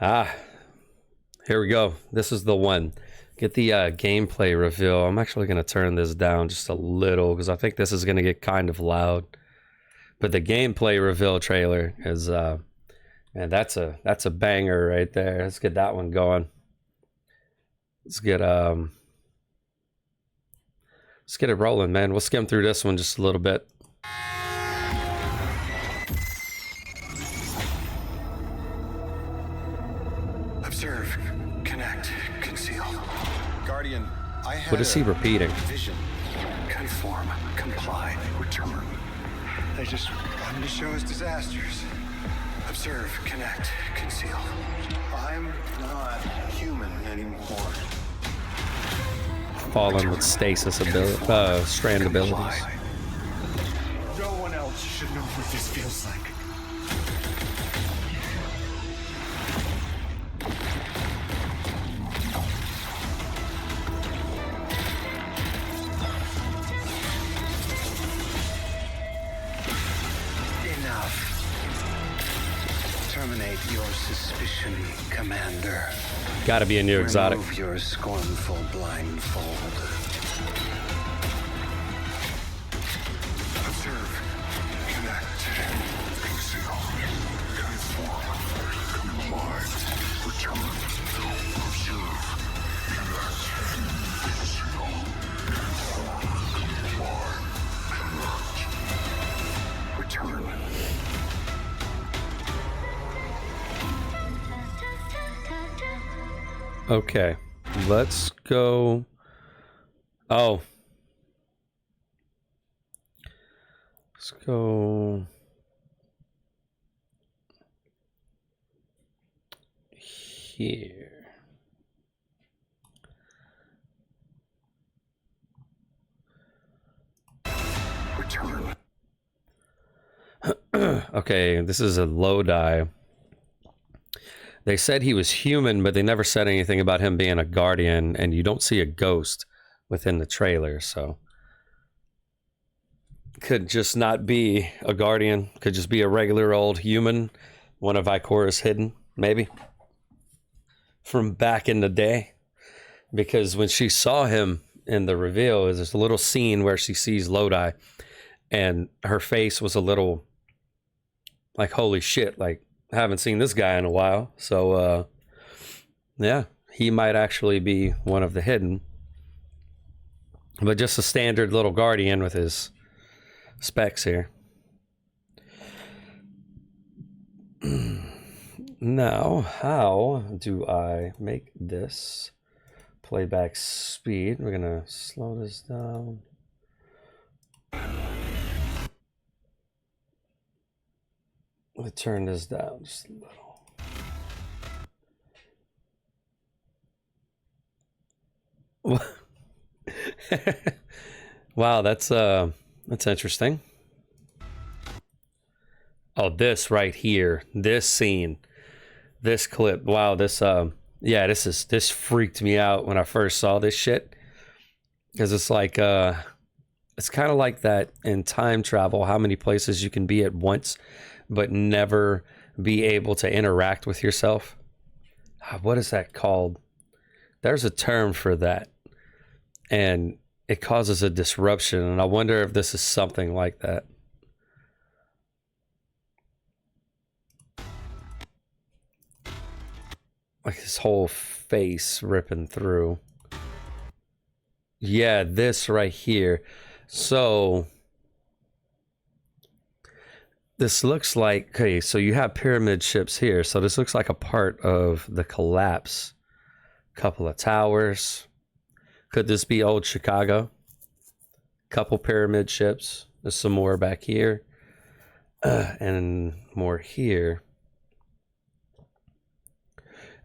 Ah, here we go. This is the one. Get the gameplay reveal. I'm actually going to turn this down just a little because I think this is going to get kind of loud. But the gameplay reveal trailer is, man, that's a banger right there. Let's get that one going. Let's get it rolling, man. We'll skim through this one just a little bit. Observe, connect, conceal. Guardian, I had What is he repeating? Vision, conform, comply, return. They just wanted to show us disasters. Observe, connect, conceal. I'm not human anymore. Fallen with stasis strand abilities. No one else should know what this feels like. Enough. Terminate your suspicion, Commander. Gotta be a new exotic. Remove your scornful blindfold. Observe, connect, conceal, conform, comply, return. Observe, connect, conceal, comply, connect, return. Okay, let's go. Oh, let's go here. Return. Okay, this is a Lodi. They said he was human, but they never said anything about him being a guardian, and you don't see a ghost within the trailer, so could just not be a guardian, could just be a regular old human, one of Ikora's hidden, maybe, from back in the day. Because when she saw him in the reveal, there's a little scene where she sees Lodi, and her face was a little like, holy shit, like, I haven't seen this guy in a while. So, yeah, he might actually be one of the hidden. But just a standard little guardian with his specs here. Now, how do I make this playback speed? We're going to slow this down. Let me turn this down just a little. Wow, that's interesting. Oh, this right here, this scene, this clip. Wow, this yeah, this freaked me out when I first saw this shit, because it's like it's kind of like that in time travel, how many places you can be at once but never be able to interact with yourself. What is that called? There's a term for that, and it causes a disruption, and I wonder if this is something like that. Like his whole face ripping through. Yeah, this right here. So this looks like, okay, so you have pyramid ships here. So this looks like a part of the collapse. Couple of towers. Could this be old Chicago? Couple pyramid ships. There's some more back here. And more here.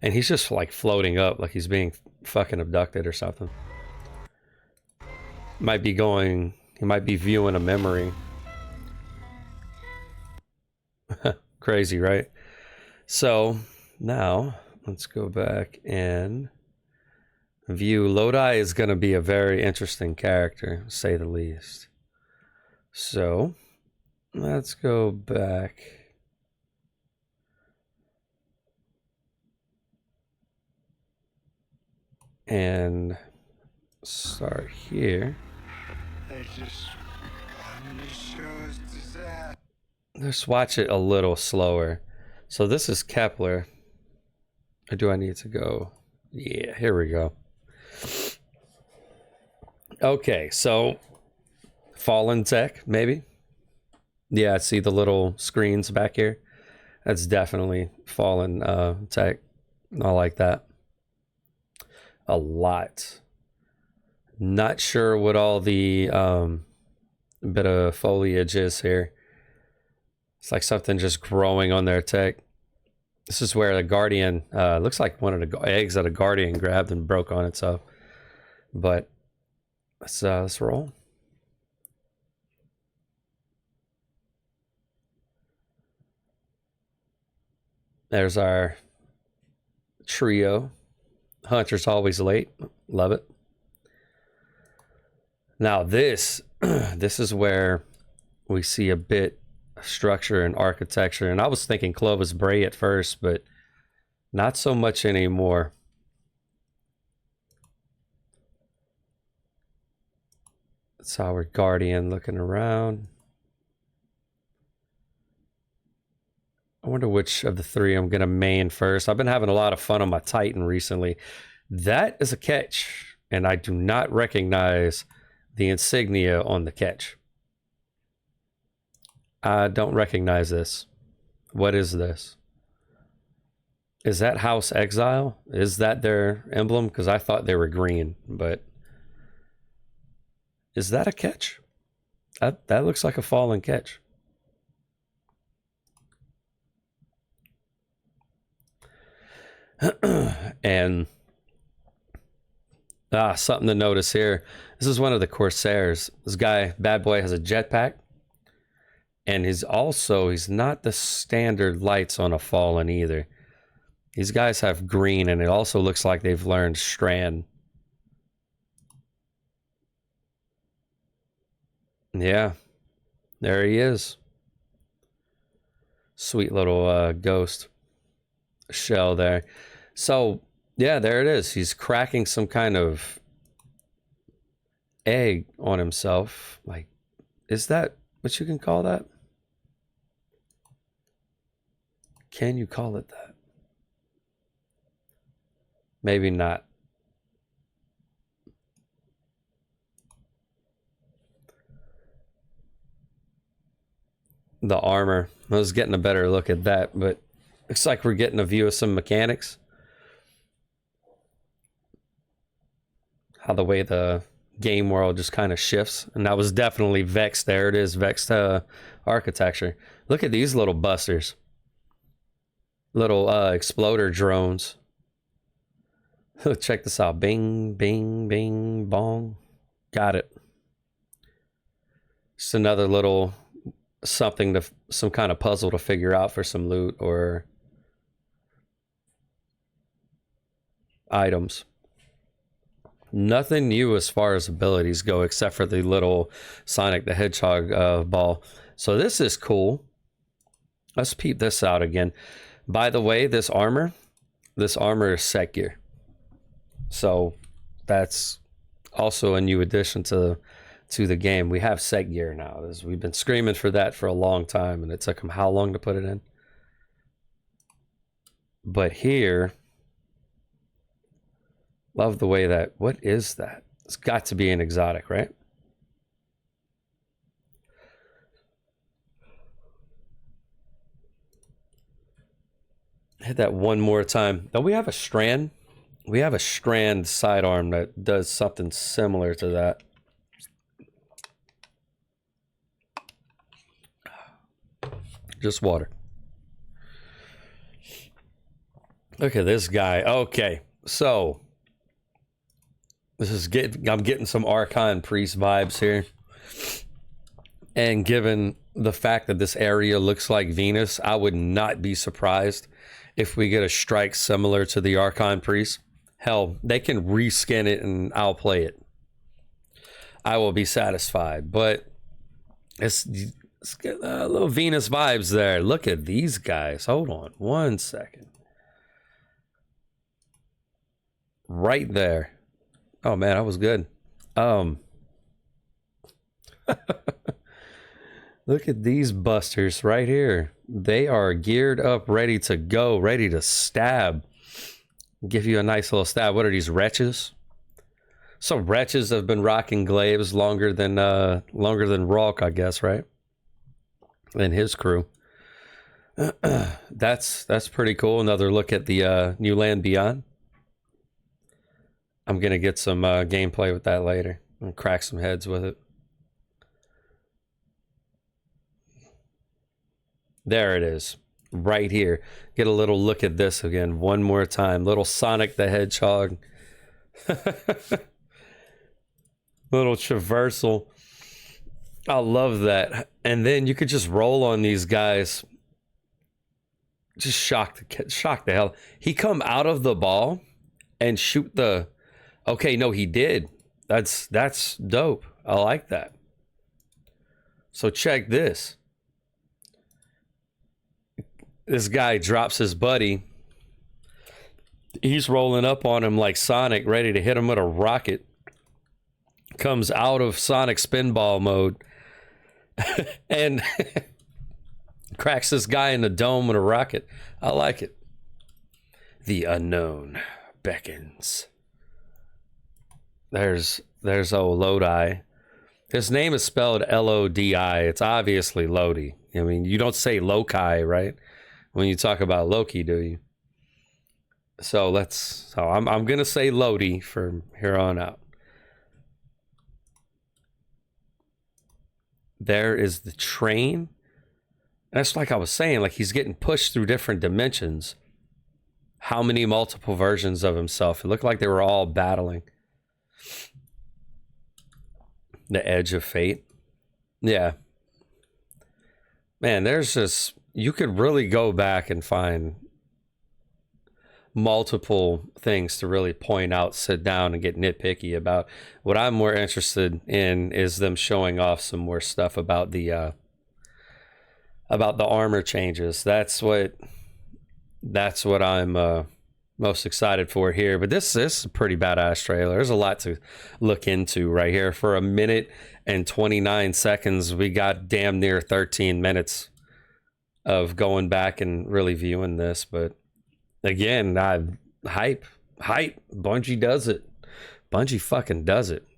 And he's just like floating up like he's being fucking abducted or something. He might be viewing a memory. Crazy, right? So now let's go back and view. Lodi is going to be a very interesting character, to say the least. So let's go back. and start here. I just shows that. Let's watch it a little slower. So this is Kepler. Or do I need to go? Yeah, here we go. Okay, so Fallen Tech, maybe? Yeah, see the little screens back here? That's definitely Fallen Tech. I like that a lot. Not sure what all the bit of foliage is here. It's like something just growing on their tech. This is where the Guardian looks like one of the eggs that a Guardian grabbed and broke on itself. But let's roll. There's our trio. Hunter's always late. Love it. Now this is where we see a bit of structure and architecture. And I was thinking Clovis Bray at first, but not so much anymore. That's our Guardian looking around. I wonder which of the three I'm going to main first. I've been having a lot of fun on my Titan recently. That is a catch, and I do not recognize the insignia on the catch. I don't recognize this. What is this? Is that House Exile? Is that their emblem? Because I thought they were green, but is that a catch? That looks like a fallen catch. And something to notice here. This is one of the Corsairs. This guy, bad boy, has a jetpack. And he's not the standard lights on a Fallen either. These guys have green, and it also looks like they've learned Strand. Yeah, there he is. Sweet little ghost shell there. So, yeah, there it is. He's cracking some kind of egg on himself. Like, is that what you can call that? Can you call it that? Maybe not. The armor. I was getting a better look at that, but looks like we're getting a view of some mechanics. How the way the game world just kind of shifts. And that was definitely Vex. There it is, Vex architecture. Look at these little busters. Little exploder drones. Check this out. Bing, bing, bing, bong. Got it. Just another little something to, some kind of puzzle to figure out for some loot or items. Nothing new as far as abilities go, except for the little Sonic the Hedgehog ball. So this is cool. Let's peep this out again. By the way, this armor is set gear. So that's also a new addition to the game. We have set gear now. We've been screaming for that for a long time, and it took them how long to put it in? But here, love the way that, what is that? It's got to be an exotic, right? Hit that one more time. Don't we have a strand? We have a strand sidearm that does something similar to that. Just water. Look at this guy. Okay, so I'm getting some Archon Priest vibes here. And given the fact that this area looks like Venus, I would not be surprised if we get a strike similar to the Archon Priest. Hell, they can reskin it and I'll play it. I will be satisfied. But it's get a little Venus vibes there. Look at these guys. Hold on one second. Right there. Oh man, I was good. Look at these busters right here. They are geared up, ready to go, ready to stab. Give you a nice little stab. What are these, wretches? So wretches have been rocking glaives longer than Rolk, I guess, right? And his crew. That's pretty cool. Another look at the New Land Beyond. I'm gonna get some gameplay with that later and crack some heads with it. There it is, right here. Get a little look at this again one more time. Little Sonic the Hedgehog. Little traversal. I love that. And then you could just roll on these guys. Just shock the hell. He come out of the ball and shoot the... Okay, no, he did. That's dope. I like that. So check this. This guy drops his buddy. He's rolling up on him like Sonic, ready to hit him with a rocket. Comes out of Sonic spinball mode and cracks this guy in the dome with a rocket. I like it. The unknown beckons. There's old Lodi. His name is spelled Lodi. It's obviously Lodi. I mean, you don't say Loki, right? When you talk about Loki, do you? So I'm gonna say Lodi from here on out. There is the train. That's like I was saying, like he's getting pushed through different dimensions. How many multiple versions of himself? It looked like they were all battling. The edge of fate. Yeah. Man, there's just... You could really go back and find multiple things to really point out, sit down, and get nitpicky about. What I'm more interested in is them showing off some more stuff about the armor changes. That's what I'm most excited for here. But this is a pretty badass trailer. There's a lot to look into right here. For a minute and 29 seconds, we got damn near 13 minutes of going back and really viewing this. But again, hype. Bungie does it. Bungie fucking does it.